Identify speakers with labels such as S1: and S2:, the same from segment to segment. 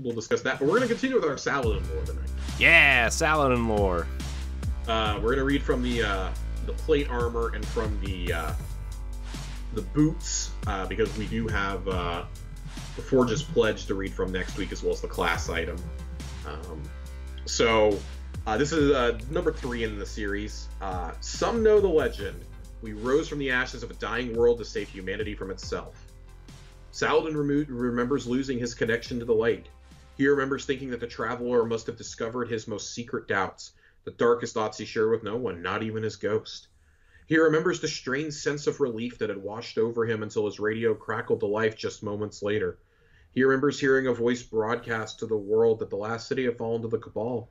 S1: we'll discuss that. But we're going to continue with our Saladin lore tonight.
S2: Yeah, Saladin lore.
S1: We're going to read from the plate armor and from the boots, because we do have the Forge's Pledge to read from next week, as well as the class item. This is number 3 in the series. Some know the legend. We rose from the ashes of a dying world to save humanity from itself. Saladin remembers losing his connection to the light. He remembers thinking that the traveler must have discovered his most secret doubts, the darkest thoughts he shared with no one, not even his ghost. He remembers the strange sense of relief that had washed over him until his radio crackled to life just moments later. He remembers hearing a voice broadcast to the world that the last city had fallen to the Cabal,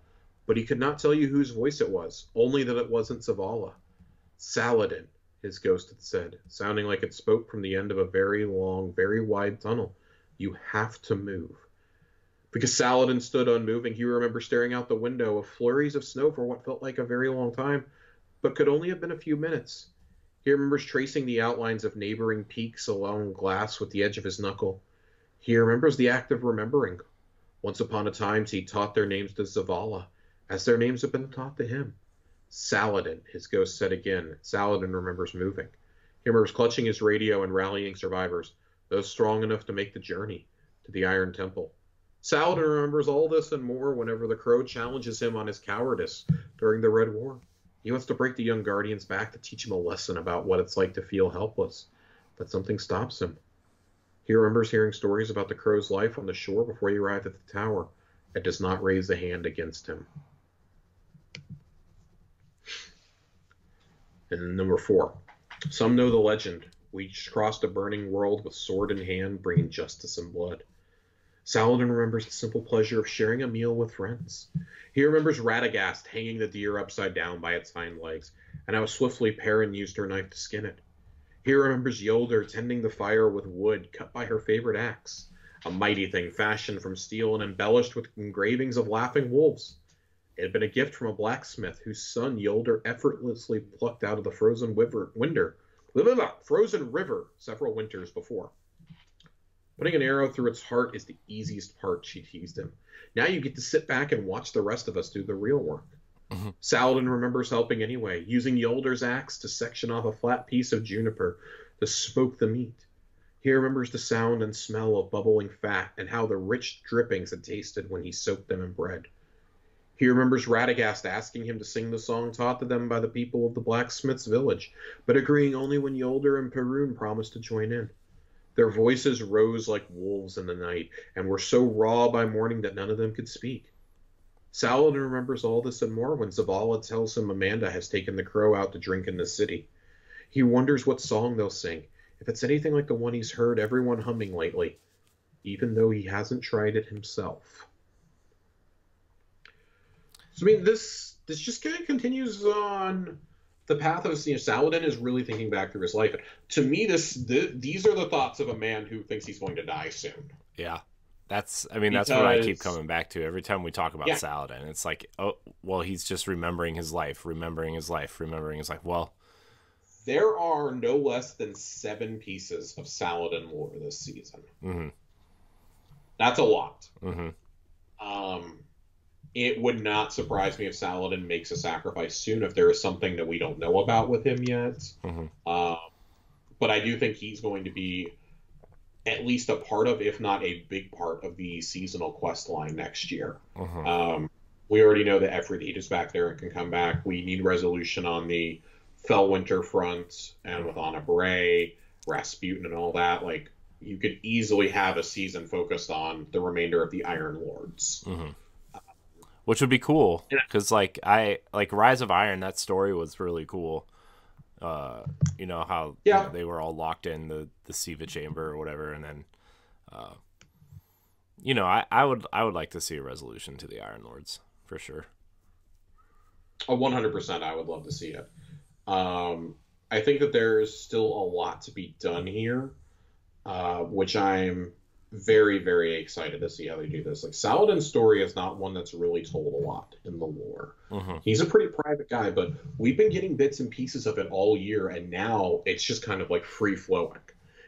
S1: but he could not tell you whose voice it was, only that it wasn't Zavala. Saladin, his ghost had said, sounding like it spoke from the end of a very long, very wide tunnel. You have to move. Because Saladin stood unmoving, he remembers staring out the window of flurries of snow for what felt like a very long time, but could only have been a few minutes. He remembers tracing the outlines of neighboring peaks along glass with the edge of his knuckle. He remembers the act of remembering. Once upon a time, he taught their names to Zavala, as their names had been taught to him. Saladin, his ghost said again. Saladin remembers moving. He remembers clutching his radio and rallying survivors, those strong enough to make the journey to the Iron Temple. Saladin remembers all this and more whenever the Crow challenges him on his cowardice during the Red War. He wants to break the young Guardian's back to teach him a lesson about what it's like to feel helpless, but something stops him. He remembers hearing stories about the Crow's life on the shore before he arrived at the tower, and does not raise a hand against him. And number 4. Some know the legend. We crossed a burning world with sword in hand, bringing justice and blood. Saladin remembers the simple pleasure of sharing a meal with friends. He remembers Radagast hanging the deer upside down by its hind legs, and how swiftly Perrin used her knife to skin it. He remembers Yolder tending the fire with wood cut by her favorite axe, a mighty thing fashioned from steel and embellished with engravings of laughing wolves. It had been a gift from a blacksmith whose son Yolder effortlessly plucked out of the frozen river several winters before. Putting an arrow through its heart is the easiest part, she teased him. Now you get to sit back and watch the rest of us do the real work. Mm-hmm. Saladin remembers helping anyway, using Yolder's axe to section off a flat piece of juniper to smoke the meat. He remembers the sound and smell of bubbling fat and how the rich drippings had tasted when he soaked them in bread. He remembers Radagast asking him to sing the song taught to them by the people of the blacksmith's village, but agreeing only when Yolder and Perun promised to join in. Their voices rose like wolves in the night, and were so raw by morning that none of them could speak. Saladin remembers all this and more when Zavala tells him Amanda has taken the Crow out to drink in the city. He wonders what song they'll sing, if it's anything like the one he's heard everyone humming lately, even though he hasn't tried it himself. So, I mean, this just kind of continues on the path of, Saladin is really thinking back through his life. To me, these are the thoughts of a man who thinks he's going to die soon.
S2: Yeah. That's what I keep coming back to every time we talk about Saladin. It's like, oh, well, he's just remembering his life. Well,
S1: there are no less than 7 pieces of Saladin lore this season.
S2: Mm-hmm.
S1: That's a lot.
S2: Mm-hmm.
S1: It would not surprise me if Saladin makes a sacrifice soon, if there is something that we don't know about with him yet.
S2: Mm-hmm.
S1: But I do think he's going to be at least a part of, if not a big part of, the seasonal quest line next year.
S2: Mm-hmm.
S1: We already know that Efrideet is back there and can come back. We need resolution on the Fellwinter front, and with Anna Bray, Rasputin, and all that. Like, you could easily have a season focused on the remainder of the Iron Lords.
S2: Mm-hmm. Which would be cool, because Rise of Iron, that story was really cool. How they were all locked in the Siva chamber or whatever, and then I would like to see a resolution to the Iron Lords for sure.
S1: 100%, I would love to see it. I think that there's still a lot to be done here, which I'm very, very excited to see how they do this. Like, Saladin's story is not one that's really told a lot in the lore.
S2: Mm-hmm.
S1: He's a pretty private guy, but we've been getting bits and pieces of it all year, and now it's just kind of like free-flowing,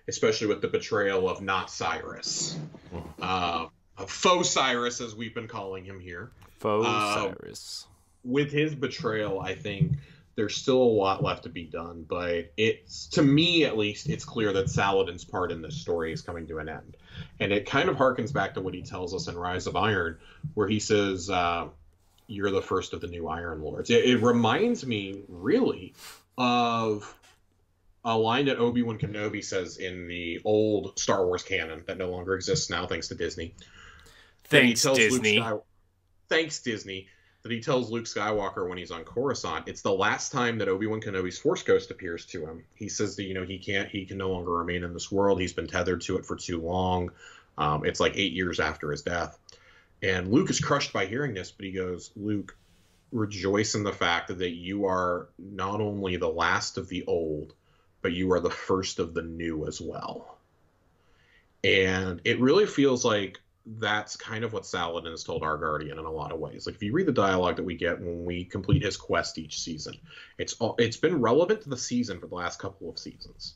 S1: especially with the betrayal of not Cyrus.
S2: Mm-hmm.
S1: Faux Cyrus, as we've been calling him here.
S2: Faux Cyrus.
S1: With his betrayal, I think there's still a lot left to be done, but it's, to me at least, it's clear that Saladin's part in this story is coming to an end. And it kind of harkens back to what he tells us in Rise of Iron, where he says, you're the first of the new Iron Lords. It reminds me, really, of a line that Obi-Wan Kenobi says in the old Star Wars canon that no longer exists now, thanks to Disney.
S2: Thanks, Disney.
S1: Thanks, Disney. That he tells Luke Skywalker when he's on Coruscant. It's the last time that Obi-Wan Kenobi's Force Ghost appears to him. He says that, he can no longer remain in this world. He's been tethered to it for too long. It's like 8 years after his death. And Luke is crushed by hearing this, but he goes, Luke, rejoice in the fact that you are not only the last of the old, but you are the first of the new as well. And it really feels like that's kind of what Saladin has told our Guardian in a lot of ways. Like, if you read the dialogue that we get when we complete his quest each season, it's been relevant to the season for the last couple of seasons.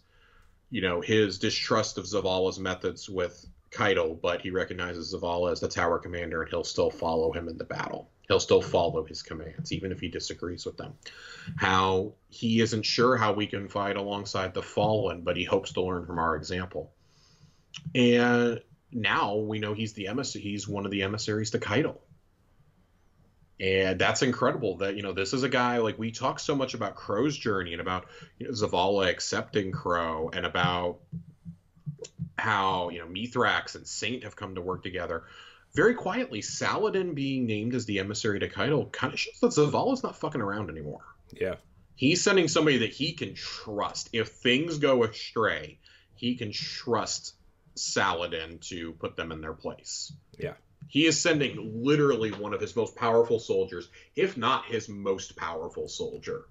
S1: His distrust of Zavala's methods with Keitel, but he recognizes Zavala as the tower commander, and he'll still follow him in the battle. He'll still follow his commands, even if he disagrees with them. How he isn't sure how we can fight alongside the Fallen, but he hopes to learn from our example. And now we know he's one of the emissaries to Keitel. And that's incredible that, this is a guy, like, we talk so much about Crow's journey and about Zavala accepting Crow, and about how, Mithrax and Saint have come to work together. Very quietly, Saladin being named as the emissary to Keitel kind of shows that Zavala's not fucking around anymore.
S2: Yeah.
S1: He's sending somebody that he can trust. If things go astray, he can trust Saladin to put them in their place.
S2: Yeah.
S1: He is sending literally one of his most powerful soldiers, if not his most powerful soldier,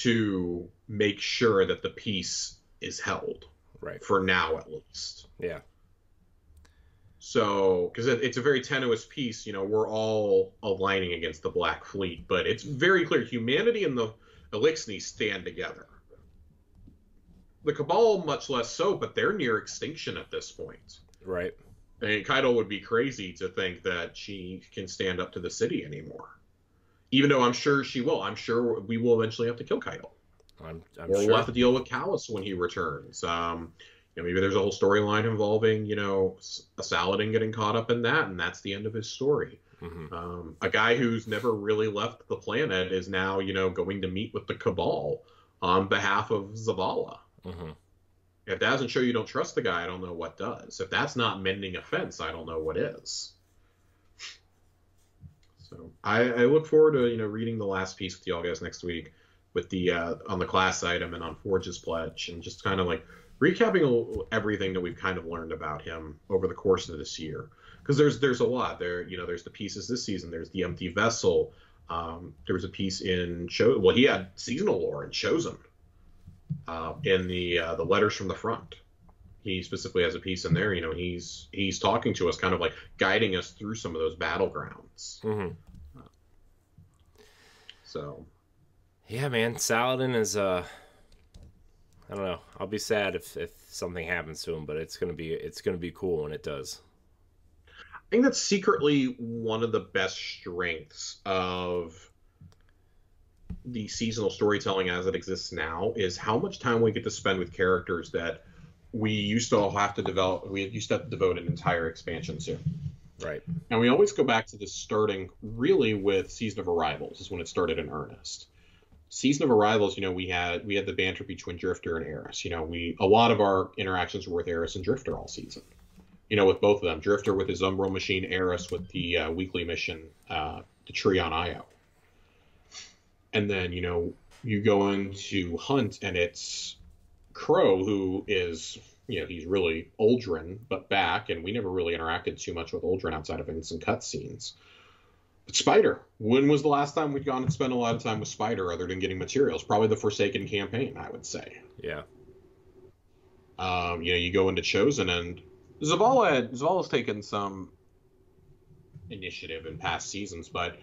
S1: to make sure that the peace is held.
S2: Right.
S1: For now, at least.
S2: Yeah.
S1: So, because it's a very tenuous peace, we're all aligning against the Black Fleet, but it's very clear humanity and the Elixni stand together. The Cabal, much less so, but they're near extinction at this point.
S2: Right.
S1: And Keitel would be crazy to think that she can stand up to the city anymore. Even though I'm sure she will. I'm sure we will eventually have to kill Keitel.
S2: I'm
S1: or
S2: sure.
S1: we'll have to deal with Callus when he returns. Maybe there's a whole storyline involving, a Saladin getting caught up in that, and that's the end of his story.
S2: Mm-hmm.
S1: A guy who's never really left the planet is now, going to meet with the Cabal on behalf of Zavala.
S2: Mm-hmm.
S1: If that doesn't show you don't trust the guy, I don't know what does. If that's not mending a fence, I don't know what is. So I look forward to, reading the last piece with y'all guys next week with the on the class item and on Forge's Pledge, and just kind of like recapping everything that we've kind of learned about him over the course of this year. Because there's a lot there. There's the pieces this season. There's the Empty Vessel. There was a piece in he had seasonal lore in Chosen. In the Letters from the Front, he specifically has a piece in there. He's talking to us, kind of like guiding us through some of those battlegrounds.
S2: Mm-hmm.
S1: So,
S2: yeah, man, Saladin is I don't know. I'll be sad if something happens to him, but it's gonna be cool when it does.
S1: I think that's secretly one of the best strengths of the seasonal storytelling as it exists now, is how much time we get to spend with characters that we used to have to devote an entire expansion to.
S2: Right.
S1: And we always go back to this starting really with Season of Arrivals is when it started in earnest. Season of Arrivals, we had the banter between Drifter and Eris. A lot of our interactions were with Eris and Drifter all season. With both of them. Drifter with his Umbral machine, Eris with the weekly mission, the Tree on Io. And then, you go into Hunt, and it's Crow, who is, he's really Uldren, but back, and we never really interacted too much with Uldren outside of in some cutscenes. But Spider, when was the last time we'd gone and spent a lot of time with Spider other than getting materials? Probably the Forsaken campaign, I would say.
S2: Yeah.
S1: You go into Chosen, and Zavala's taken some initiative in past seasons, but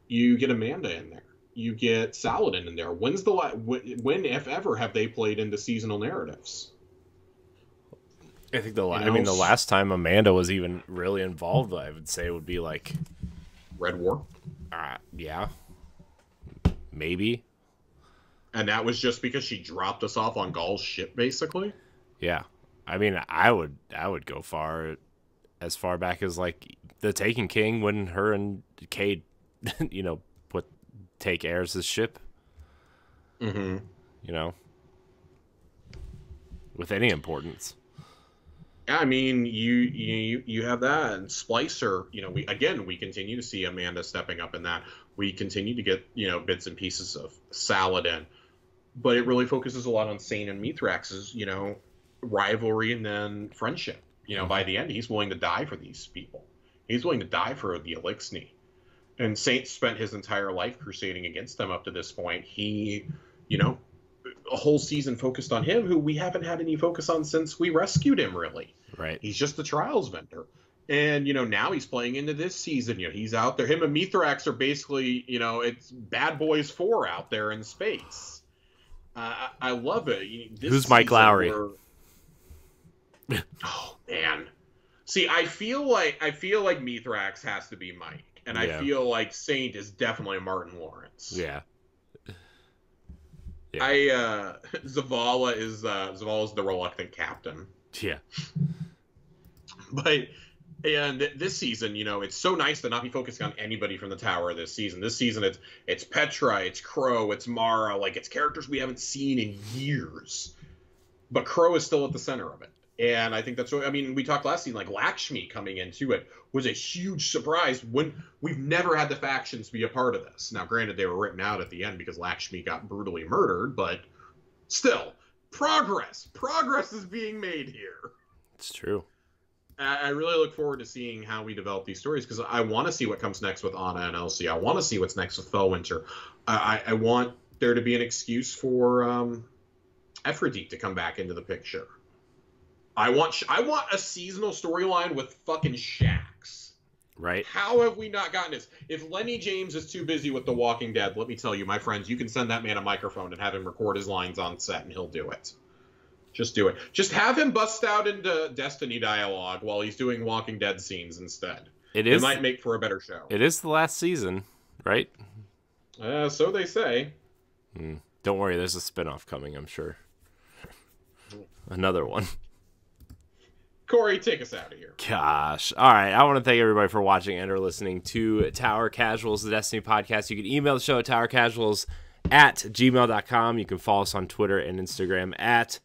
S1: you get Amanda in there. You get Saladin in there. When, if ever, have they played into seasonal narratives?
S2: I think the last time Amanda was even really involved, I would say would be like
S1: Red War.
S2: Yeah, maybe.
S1: And that was just because she dropped us off on Gaul's ship, basically.
S2: Yeah, I mean, I would go as far back as like the Taken King when her and Cade, take Aerys' ship.
S1: Mm-hmm.
S2: With any importance.
S1: Yeah, I mean, you have that, and Splicer. We continue to see Amanda stepping up in that. We continue to get bits and pieces of Saladin, but it really focuses a lot on Saint and Mithrax's rivalry and then friendship. By the end, he's willing to die for these people. He's willing to die for the Elixni. And Saint spent his entire life crusading against them up to this point. He, a whole season focused on him, who we haven't had any focus on since we rescued him, really.
S2: Right.
S1: He's just the trials vendor. And, now he's playing into this season. He's out there. Him and Mithrax are basically, it's Bad Boys 4 out there in space. I love it.
S2: Who's Mike Lowry?
S1: Oh, man. See, I feel like Mithrax has to be Mike. And I feel like Saint is definitely Martin Lawrence.
S2: Yeah.
S1: Zavala is the reluctant captain.
S2: Yeah.
S1: And this season, it's so nice to not be focusing on anybody from the tower this season. This season, it's Petra, it's Crow, it's Mara, it's characters we haven't seen in years. But Crow is still at the center of it. And I think that's what, we talked last season, Lakshmi coming into it was a huge surprise when we've never had the factions be a part of this. Now, granted, they were written out at the end because Lakshmi got brutally murdered, but still, progress is being made here.
S2: It's true.
S1: I really look forward to seeing how we develop these stories because I want to see what comes next with Anna and Elsie. I want to see what's next with Fellwinter. I want there to be an excuse for Efrideet to come back into the picture. I want a seasonal storyline with fucking Shax.
S2: Right.
S1: How have we not gotten this? If Lenny James is too busy with The Walking Dead, let me tell you, my friends, you can send that man a microphone and have him record his lines on set, and he'll do it. Just do it. Just have him bust out into Destiny dialogue while he's doing Walking Dead scenes instead. It might make for a better show.
S2: It is the last season, right?
S1: So they say.
S2: Don't worry, there's a spinoff coming, I'm sure. Another one.
S1: Corey, take us out of here.
S2: Gosh. All right. I want to thank everybody for watching and or listening to Tower Casuals, the Destiny podcast. You can email the show at towercasuals@gmail.com. You can follow us on Twitter and Instagram at